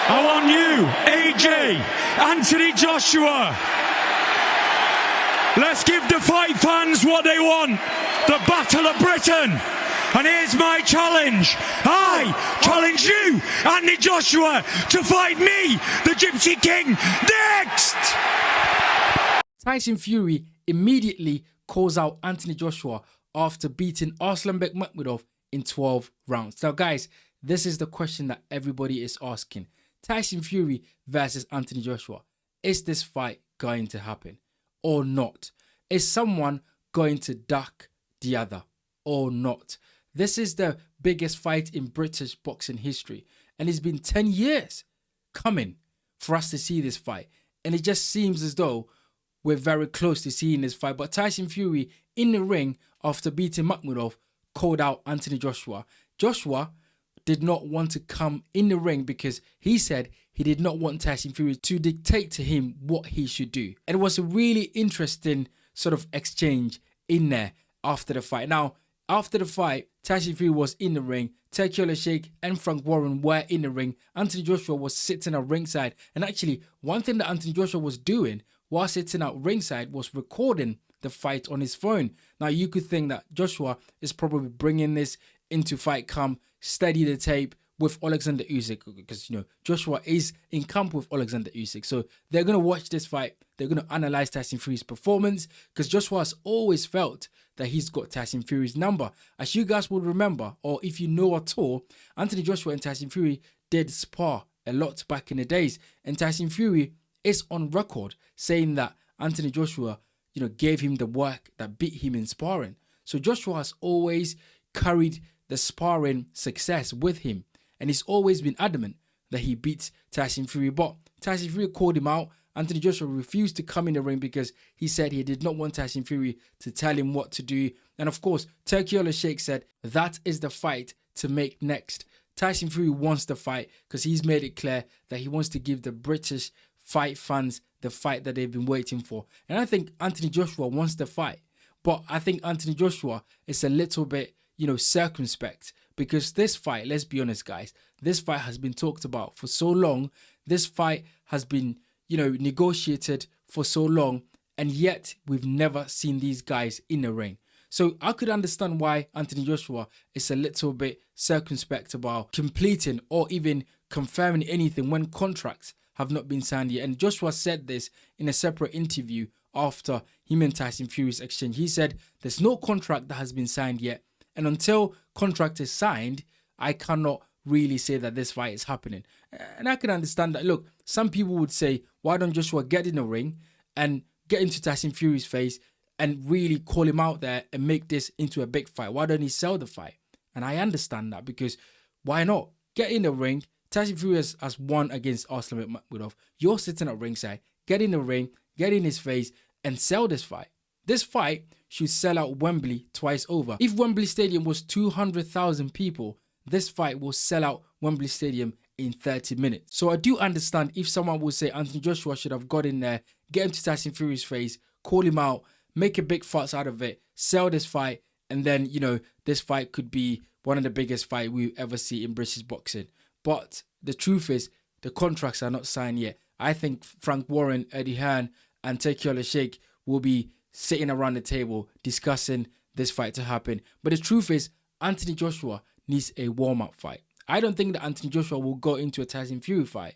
I want you, AJ, Anthony Joshua. Let's give the fight fans what they want. The Battle of Britain. And here's my challenge. I challenge you, Anthony Joshua, to fight me, the Gypsy King, next. Tyson Fury immediately calls out Anthony Joshua after beating Arslanbek Makhmudov in 12 rounds. Now, guys, this is the question that everybody is asking. Tyson Fury versus Anthony Joshua. Is this fight going to happen or not? Is someone going to duck the other or not? This is the biggest fight in British boxing history. And it's been 10 years coming for us to see this fight. And it just seems as though we're very close to seeing this fight. But Tyson Fury in the ring after beating Makhmudov called out Anthony Joshua. Joshua did not want to come in the ring because he said he did not want Tyson Fury to dictate to him what he should do. And it was a really interesting sort of exchange in there after the fight. Now, after the fight, Tyson Fury was in the ring. Tequila Sheikh and Frank Warren were in the ring. Anthony Joshua was sitting at ringside. And actually, one thing that Anthony Joshua was doing while sitting at ringside was recording the fight on his phone. Now, you could think that Joshua is probably bringing this into fight camp, study the tape with Alexander Usyk, because, you know, Joshua is in camp with Alexander Usyk. So they're going to watch this fight. They're going to analyze Tyson Fury's performance, because Joshua has always felt that he's got Tyson Fury's number. As you guys would remember, or if you know at all, Anthony Joshua and Tyson Fury did spar a lot back in the days. And Tyson Fury is on record saying that Anthony Joshua, you know, gave him the work that beat him in sparring. So Joshua has always carried the sparring success with him. And he's always been adamant that he beats Tyson Fury. But Tyson Fury called him out. Anthony Joshua refused to come in the ring because he said he did not want Tyson Fury to tell him what to do. And of course, Tequila Sheikh said that is the fight to make next. Tyson Fury wants the fight because he's made it clear that he wants to give the British fight fans the fight that they've been waiting for. And I think Anthony Joshua wants the fight. But I think Anthony Joshua is a little bit, you know, circumspect, because this fight, let's be honest, guys, this fight has been talked about for so long. This fight has been, you know, negotiated for so long, and yet we've never seen these guys in the ring. So I could understand why Anthony Joshua is a little bit circumspect about completing or even confirming anything when contracts have not been signed yet. And Joshua said this in a separate interview after him and Tyson Fury's exchange. He said there's no contract that has been signed yet. And until contract is signed, I cannot really say that this fight is happening. And I can understand that. Look, some people would say, why don't Joshua get in the ring and get into Tyson Fury's face and really call him out there and make this into a big fight? Why don't he sell the fight? And I understand that, because why not? Get in the ring. Tyson Fury has won against Arslanbek Makhmudov. You're sitting at ringside. Get in the ring, get in his face and sell this fight. This fight should sell out Wembley twice over. If Wembley Stadium was 200,000 people, this fight will sell out Wembley Stadium in 30 minutes. So I do understand if someone would say Anthony Joshua should have got in there, get into Tyson Fury's face, call him out, make a big fuss out of it, sell this fight, and then, you know, this fight could be one of the biggest fights we ever see in British boxing. But the truth is, the contracts are not signed yet. I think Frank Warren, Eddie Hearn, and Tequila Sheikh will be sitting around the table discussing this fight to happen. But the truth is, Anthony Joshua needs a warm-up fight. I don't think that Anthony Joshua will go into a Tyson Fury fight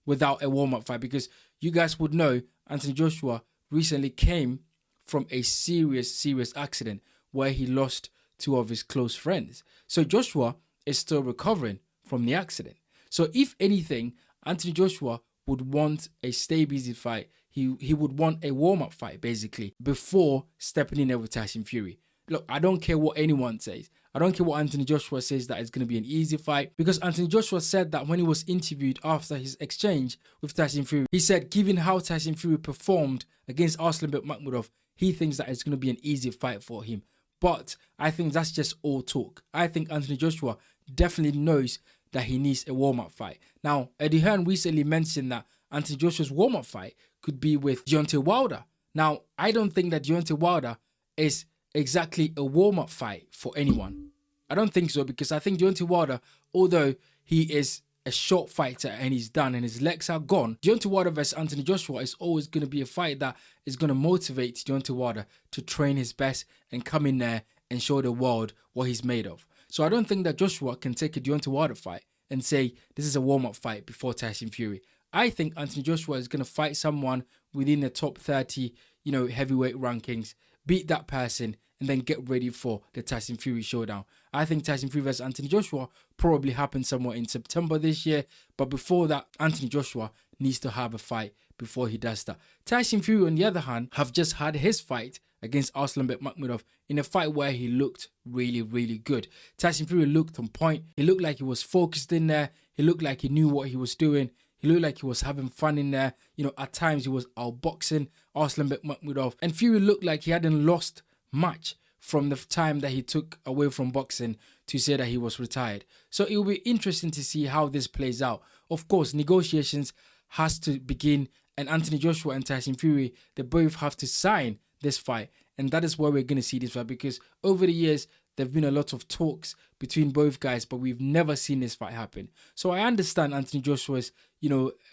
without a warm-up fight, because you guys would know Anthony Joshua recently came from a serious accident where he lost two of his close friends. So Joshua is still recovering from the accident. So if anything, Anthony Joshua would want a stay busy fight. He would want a warm-up fight, basically, before stepping in there with Tyson Fury. Look, I don't care what anyone says. I don't care what Anthony Joshua says that it's going to be an easy fight, because Anthony Joshua said that when he was interviewed after his exchange with Tyson Fury, he said given how Tyson Fury performed against Arslanbek Makhmudov, he thinks that it's going to be an easy fight for him. But I think that's just all talk. I think Anthony Joshua definitely knows that he needs a warm-up fight. Now, Eddie Hearn recently mentioned that Anthony Joshua's warm-up fight could be with Deontay Wilder. Now, I don't think that Deontay Wilder is exactly a warm-up fight for anyone. I don't think so, because I think Deontay Wilder, although he is a short fighter and he's done and his legs are gone, Deontay Wilder versus Anthony Joshua is always going to be a fight that is going to motivate Deontay Wilder to train his best and come in there and show the world what he's made of. So I don't think that Joshua can take a Deontay Wilder fight and say this is a warm-up fight before Tyson Fury. I think Anthony Joshua is going to fight someone within the top 30, heavyweight rankings, beat that person, and then get ready for the Tyson Fury showdown. I think Tyson Fury versus Anthony Joshua probably happens somewhere in September this year. But before that, Anthony Joshua needs to have a fight before he does that. Tyson Fury, on the other hand, have just had his fight against Arslan Bekmambetov in a fight where he looked really, really good. Tyson Fury looked on point. He looked like he was focused in there. He looked like he knew what he was doing. He looked like he was having fun in there. At times he was outboxing Arslan Bekmambetov. And Fury looked like he hadn't lost much from the time that he took away from boxing to say that he was retired. So it will be interesting to see how this plays out. Of course, negotiations has to begin, and Anthony Joshua and Tyson Fury, they both have to sign this fight. And that is where we're going to see this fight, because over the years, there have been a lot of talks between both guys, but we've never seen this fight happen. So I understand Anthony Joshua's,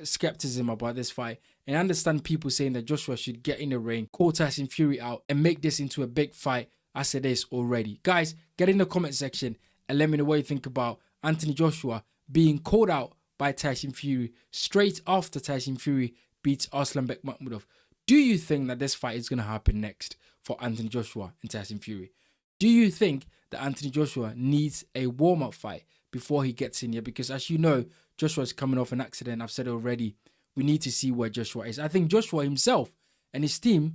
skepticism about this fight. And I understand people saying that Joshua should get in the ring, call Tyson Fury out, and make this into a big fight as it is already. Guys, get in the comment section and let me know what you think about Anthony Joshua being called out by Tyson Fury straight after Tyson Fury beats Arslan Bekmambetov. Do you think that this fight is going to happen next for Anthony Joshua and Tyson Fury? Do you think that Anthony Joshua needs a warm-up fight before he gets in here? Because as you know, Joshua is coming off an accident. I've said it already. We need to see where Joshua is. I think Joshua himself and his team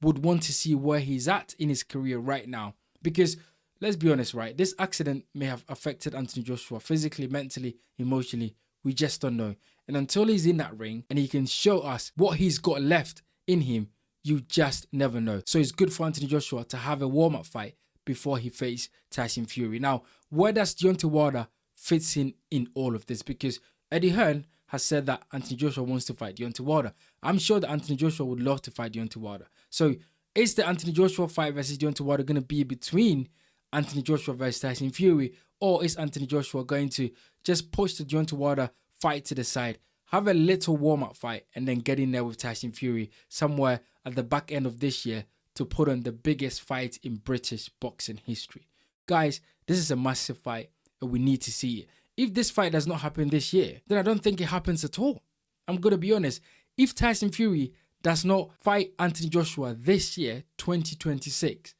would want to see where he's at in his career right now. Because let's be honest, right? This accident may have affected Anthony Joshua physically, mentally, emotionally. We just don't know. And until he's in that ring and he can show us what he's got left in him, you just never know. So it's good for Anthony Joshua to have a warm-up fight before he faces Tyson Fury. Now, where does Deontay Wilder fit in all of this? Because Eddie Hearn has said that Anthony Joshua wants to fight Deontay Wilder. I'm sure that Anthony Joshua would love to fight Deontay Wilder. So is the Anthony Joshua fight versus Deontay Wilder going to be between Anthony Joshua versus Tyson Fury? Or is Anthony Joshua going to just push the Deontay Wilder fight to the side, have a little warm-up fight, and then get in there with Tyson Fury somewhere at the back end of this year to put on the biggest fight in British boxing history? Guys, this is a massive fight and we need to see it. If this fight does not happen this year, then I don't think it happens at all. I'm going to be honest. If Tyson Fury does not fight Anthony Joshua this year, 2026,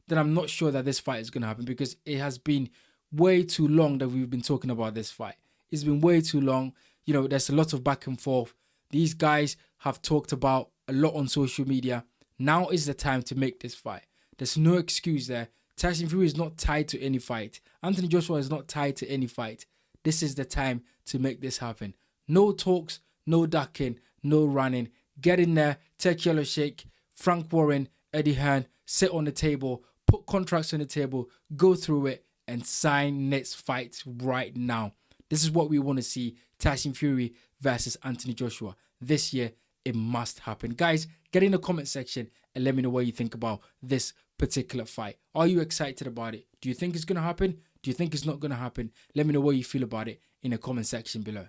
then I'm not sure that this fight is going to happen, because it has been way too long that we've been talking about this fight. It's been way too long. There's a lot of back and forth. These guys have talked about a lot on social media. Now is the time to make this fight. There's no excuse there. Tyson Fury is not tied to any fight. Anthony Joshua is not tied to any fight. This is the time to make this happen. No talks, no ducking, no running. Get in there, take yellow shake. Frank Warren, Eddie Hearn, sit on the table, put contracts on the table, go through it, and sign next fights right now. This is what we want to see. Tyson Fury versus Anthony Joshua. This year, it must happen. Guys, get in the comment section and let me know what you think about this particular fight. Are you excited about it? Do you think it's going to happen? Do you think it's not going to happen? Let me know what you feel about it in the comment section below.